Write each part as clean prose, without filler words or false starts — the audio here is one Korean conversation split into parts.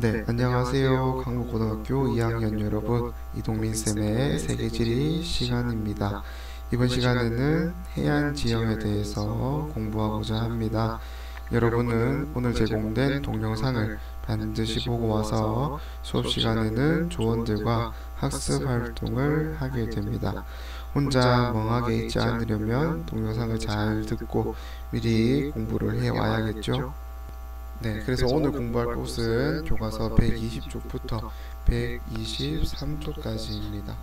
네, 안녕하세요. 강북고등학교 2학년 여러분, 이동민쌤의 세계지리 시간입니다. 이번 시간에는 해안 지형에 대해서 공부하고자 합니다. 여러분은 오늘 제공된 동영상을 반드시 보고 와서 수업 시간에는 조원들과 학습 활동을 하게 됩니다. 혼자 멍하게 있지 않으려면 동영상을 잘 듣고 미리 공부를 해와야겠죠? 네, 그래서 오늘 공부할 곳은 교과서 120쪽부터 123쪽까지입니다.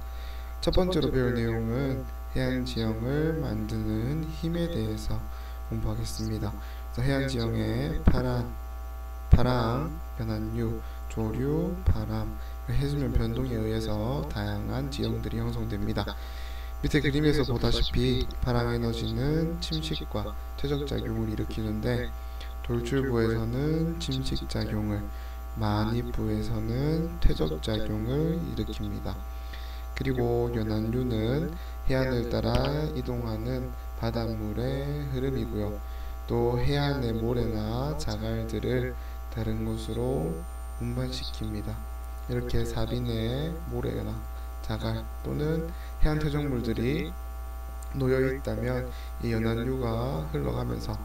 첫 번째로 배울 내용은 해안지형을 만드는 힘에 대해서 공부하겠습니다. 그래서 해안지형의 파랑, 연안류, 조류, 바람, 해수면 변동에 의해서 다양한 지형들이 형성됩니다. 밑에 그림에서 보다시피 파랑 에너지는 침식과 퇴적작용을 일으키는데 돌출부에서는 침식작용을, 만입부에서는 퇴적작용을 일으킵니다. 그리고 연안류는 해안을 따라 이동하는 바닷물의 흐름이고요. 또 해안의 모래나 자갈들을 다른 곳으로 운반시킵니다. 이렇게 사빈의 모래나 자갈 또는 해안 퇴적물들이 놓여 있다면 이 연안류가 흘러가면서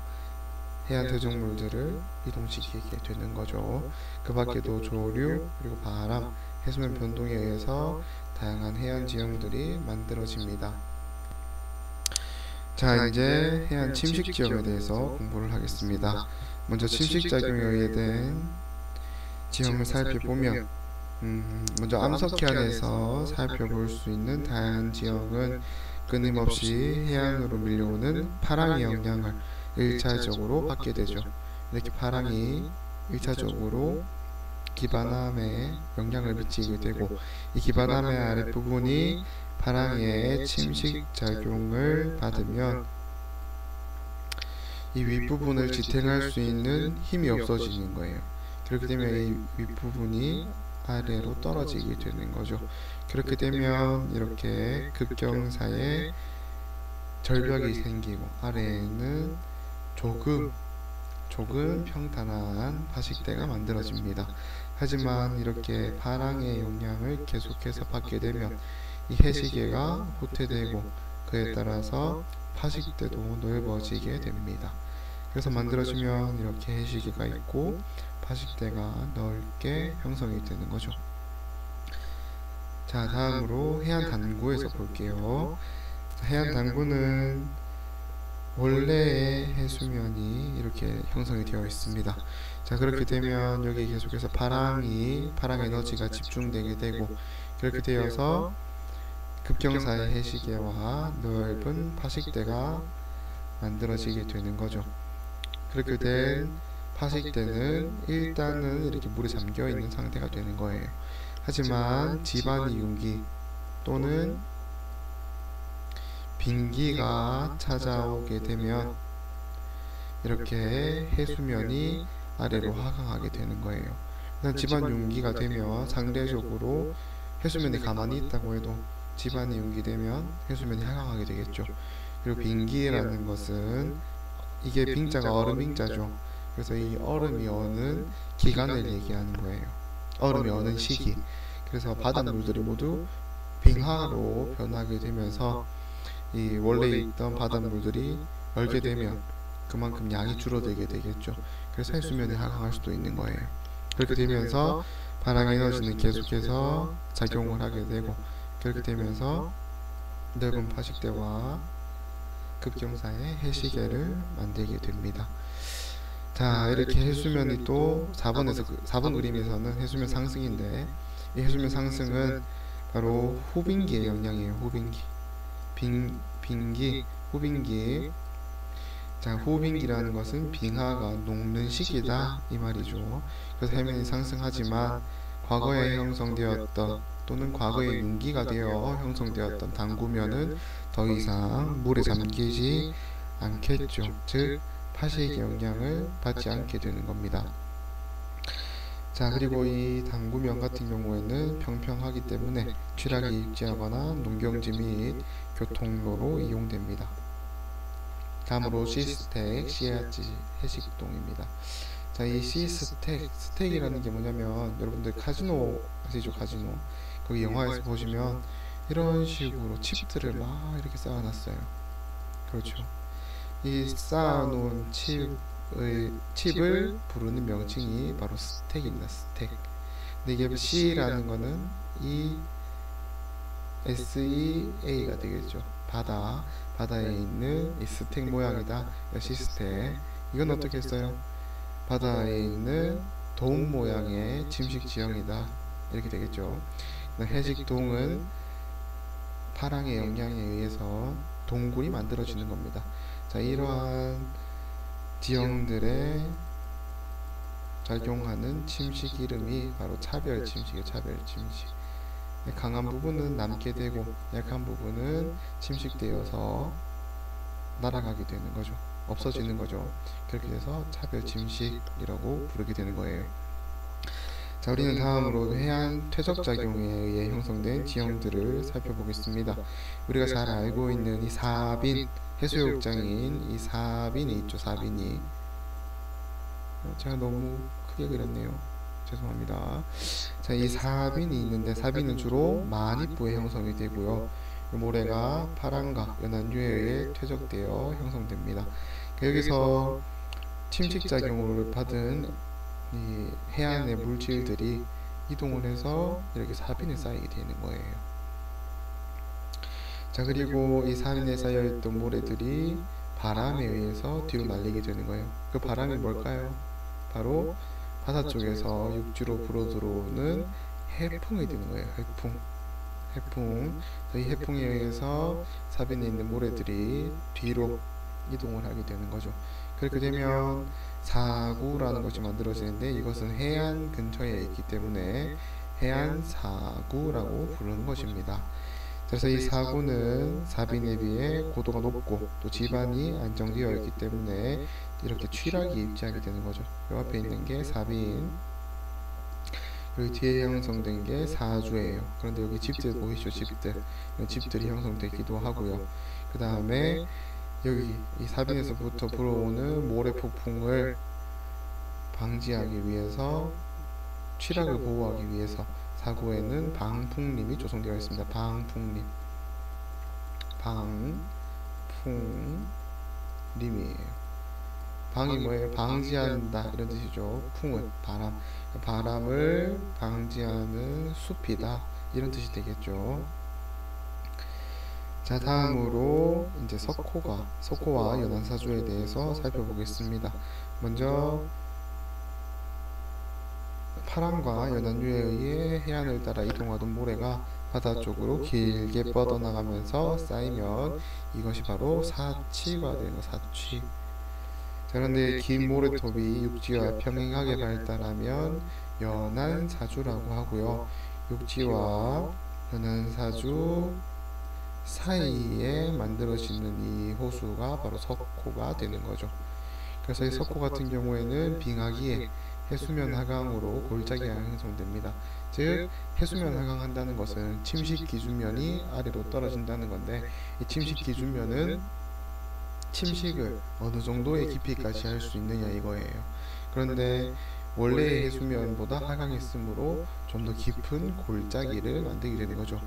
해안 퇴적물들을 이동시키게 되는 거죠. 그 밖에도 조류, 그리고 바람, 해수면 변동에 의해서 다양한 해안 지형들이 만들어집니다. 자, 이제 해안 침식 지형에 대해서 공부를 하겠습니다. 먼저 침식 작용에 의해 지형을 살펴보면 먼저 암석해안에서 살펴볼 수 있는 다양한 지형은 끊임없이 해안으로 밀려오는 파랑의 영향을 1차적으로 받게 되죠. 이렇게 파랑이 1차적으로 기반함에 영향을 미치게 되고, 이 기반함의 아랫부분이 파랑의 침식작용을 받으면 이 윗부분을 지탱할 수 있는 힘이 없어지는 거예요. 그렇게 되면 이 윗부분이 아래로 떨어지게 되는 거죠. 그렇게 되면 이렇게 급경사에 절벽이 생기고 아래에는 조금 평탄한 파식대가 만들어집니다. 하지만 이렇게 파랑의 영향을 계속해서 받게 되면 이 해시계가 후퇴되고 그에 따라서 파식대도 넓어지게 됩니다. 그래서 만들어지면 이렇게 해시계가 있고 파식대가 넓게 형성이 되는 거죠. 자, 다음으로 해안 단구에서 볼게요. 해안 단구는 원래의 해수면이 이렇게 형성이 되어 있습니다. 자, 그렇게 되면 여기 계속해서 파랑 에너지가 집중되게 되고, 그렇게 되어서 급경사의 해시계와 넓은 파식대가 만들어지게 되는 거죠. 그렇게 된 파식대는 일단은 이렇게 물에 잠겨 있는 상태가 되는 거예요. 하지만 지반이 윤기 또는 빙기가 찾아오게 되면 이렇게 해수면이 아래로 하강하게 되는 거예요. 일단 지반 윤기가 되면 상대적으로 해수면이 가만히 있다고 해도 지반이 윤기되면 해수면이 하강하게 되겠죠. 그리고 빙기라는 것은 이게 빙자가 얼음 빙자죠. 그래서 이 얼음이 어는 기간을 얘기하는 거예요. 얼음이 어는 시기. 그래서 바닷물들이 모두 빙하로 변하게 되면서 이 원래 있던 바닷물들이 얼게 되면 그만큼 양이 줄어들게 되겠죠. 그래서 해수면이 하강할 수도 있는 거예요. 그렇게 되면서 파랑 에너지는 계속해서 작용을 하게 되고, 그렇게 되면서 넓은 파식대와 급경사의 해시계를 만들게 됩니다. 자, 이렇게 해수면이 또 4번 그림에서는 해수면 상승인데, 이 해수면 상승은 바로 후빙기의 영향이에요. 후빙기. 후빙기. 자, 후빙기라는 것은 빙하가 녹는 시기다 이 말이죠. 그래서 해면이 상승하지만 과거에 형성되었던 또는 과거에 윤기가 되어 형성되었던 단구면은 더 이상 물에 잠기지 않겠죠. 즉 파식의 영향을 받지 않게 되는 겁니다. 자, 그리고 이 단구면 같은 경우에는 평평하기 때문에 취락이 일지하거나 농경지 및 교통로로 이용됩니다. 다음으로 시스텍 CH 해식동입니다. 자, 이 C 스택이라는 게 뭐냐면 여러분들 카지노 아시죠? 카지노. 거기 영화에서 보시면 이런 식으로 칩들을 막 이렇게 쌓아놨어요. 그렇죠. 이 쌓아놓은 칩을 부르는 명칭이 바로 스택입니다. 스택. 근데 이게 C라는 거는 이 SEA가 되겠죠. 바다에 있는 이 스택 모양이다. C 스택. 이건 어떻게 했어요? 바다에 있는 돔 모양의 침식 지형이다. 이렇게 되겠죠. 해식동은 파랑의 영향에 의해서 동굴이 만들어지는 겁니다. 자, 이러한 지형들에 작용하는 침식 이름이 바로 차별 침식이에요. 차별 침식. 강한 부분은 남게 되고 약한 부분은 침식되어서 날아가게 되는 거죠. 없어지는 거죠. 그렇게 돼서 차별 침식이라고 부르게 되는 거예요. 자, 우리는 다음으로 해안 퇴적 작용에 의해 형성된 지형들을 살펴보겠습니다. 우리가 잘 알고 있는 이 사빈, 해수욕장인 이 사빈이 있죠. 사빈이. 제가 너무 크게 그렸네요. 죄송합니다. 자, 이 사빈이 있는데 사빈은 주로 만입부에 형성이 되고요. 모래가 파랑과 연안유에 의해 퇴적되어 형성됩니다. 여기서 침식작용을 받은 이 해안의 물질들이 이동을 해서 이렇게 사빈에 쌓이게 되는 거예요. 자, 그리고 이 사빈에 쌓여있던 모래들이 바람에 의해서 뒤로 날리게 되는 거예요. 그 바람이 뭘까요? 바로 바다 쪽에서 육지로 불어들어오는 해풍이 되는 거예요. 해풍. 이 해풍에 의해서 사빈에 있는 모래들이 뒤로 이동을 하게 되는 거죠. 그렇게 되면 사구라는 것이 만들어지는데 이것은 해안 근처에 있기 때문에 해안사구라고 부르는 것입니다. 그래서 이 사구는 사빈에 비해 고도가 높고 또 지반이 안정되어 있기 때문에 이렇게 취락이 입지하게 되는 거죠. 이 앞에 있는 게 사빈, 여기 뒤에 형성된 게 사주예요. 그런데 여기 집들 보이시죠? 집들이 형성되기도 하고요. 그 다음에 여기 이 사빈에서부터 불어오는 모래 폭풍을 방지하기 위해서 취락을 보호하기 위해서 사구에는 방풍림이 조성되어 있습니다. 방풍림이에요. 방이 뭐예요? 방지한다 이런 뜻이죠. 풍은 바람을 방지하는 숲이다 이런 뜻이 되겠죠. 자, 다음으로 이제 석호와 연안사주에 대해서 살펴보겠습니다. 먼저 파랑과 연안유에 의해 해안을 따라 이동하던 모래가 바다 쪽으로 길게 뻗어나가면서 쌓이면 이것이 바로 사치가 되는 사치. 자, 그런데 긴 모래톱이 육지와 평행하게 발달하면 연안사주라고 하고요. 육지와 연안사주 사이에 만들어지는 이 호수가 바로 석호가 되는 거죠. 그래서 이 석호 같은 경우에는 빙하기에 해수면 하강으로 골짜기가 형성됩니다. 즉 해수면 하강한다는 것은 침식 기준면이 아래로 떨어진다는 건데 이 침식 기준면은 침식을 어느 정도의 깊이까지 할 수 있느냐 이거예요. 그런데 원래의 해수면보다 하강했으므로 좀 더 깊은 골짜기를 만들게 되는 거죠.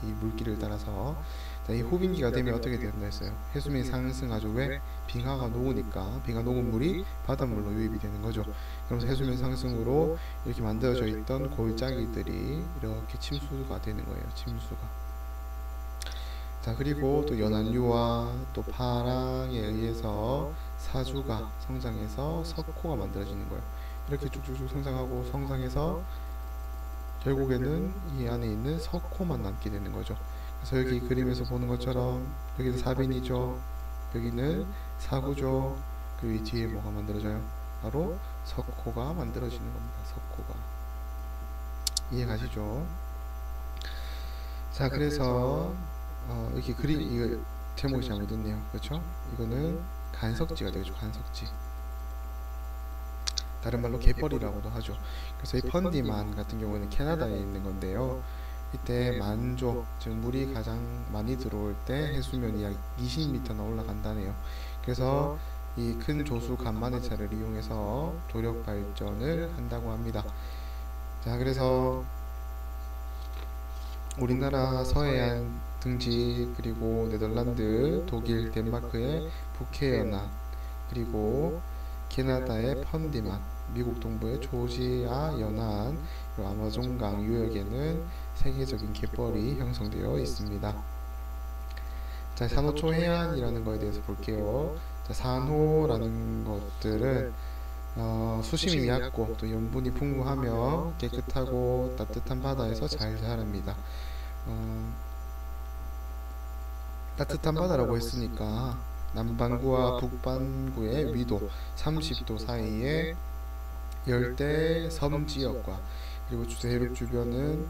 이 물길을 따라서. 자, 이 호빙기가 되면 어떻게 된다 했어요? 해수면이 상승하죠. 왜? 빙하가 녹으니까 빙하 녹은 물이 바닷물로 유입이 되는 거죠. 그러면서 해수면 상승으로 이렇게 만들어져 있던 골짜기들이 이렇게 침수가 되는 거예요. 침수가. 자, 그리고 또 연안유와 또 파랑에 의해서 사주가 성장해서 석호가 만들어지는 거예요. 이렇게 쭉쭉쭉 성장하고 성장해서 결국에는 이 안에 있는 석호만 남게 되는 거죠. 그래서 여기 그림에서 보는 것처럼 여기는 사빈이죠. 여기는 사구죠. 그 뒤에 뭐가 만들어져요? 바로 석호가 만들어지는 겁니다. 석호가. 이해가시죠? 자, 그래서 이렇게 이거 제목이 잘못됐네요. 그렇죠? 이거는 간석지가 되죠. 간석지. 다른 말로 갯벌이라고도 하죠. 그래서 이 펀디만 같은 경우는 캐나다에 있는 건데요. 이때 만조, 즉 물이 가장 많이 들어올 때 해수면이 약 20m나 올라간다네요. 그래서 이 큰 조수 간만의 차를 이용해서 조력 발전을 한다고 합니다. 자, 그래서 우리나라 서해안 등지, 그리고 네덜란드, 독일, 덴마크의 북해연안, 그리고 캐나다의 펀디만, 미국 동부의 조지아 연안, 그리고 아마존강 유역에는 세계적인 갯벌이 형성되어 있습니다. 자, 산호초 해안이라는 거에 대해서 볼게요. 자, 산호라는 것들은 수심이 얕고 또 염분이 풍부하며 깨끗하고 따뜻한 바다에서 잘 자랍니다. 따뜻한 바다라고 했으니까 남반구와 북반구의 위도 30도 사이에 열대 섬 지역과 그리고 대륙 주변은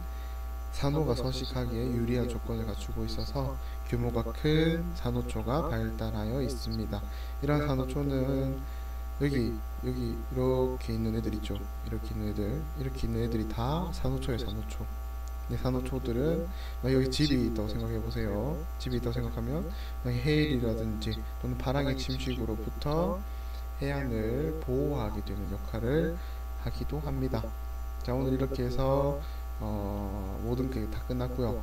산호가 서식하기에 유리한 조건을 갖추고 있어서 규모가 큰 산호초가 발달하여 있습니다. 이런 산호초는 여기 이렇게 있는 애들 있죠. 이렇게 있는 애들이 다 산호초예요. 산호초. 네, 산호초들은 여기 집이 있다고 생각해 보세요. 집이 있다고 생각하면 해일이라든지 또는 바람의 침식으로부터 해안을 보호하게 되는 역할을 하기도 합니다. 자, 오늘 이렇게 해서 모든 게 다 끝났고요.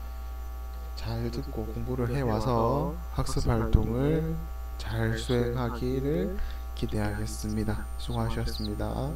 잘 듣고 공부를 해와서 학습 활동을 잘 수행하기를 기대하겠습니다. 수고하셨습니다.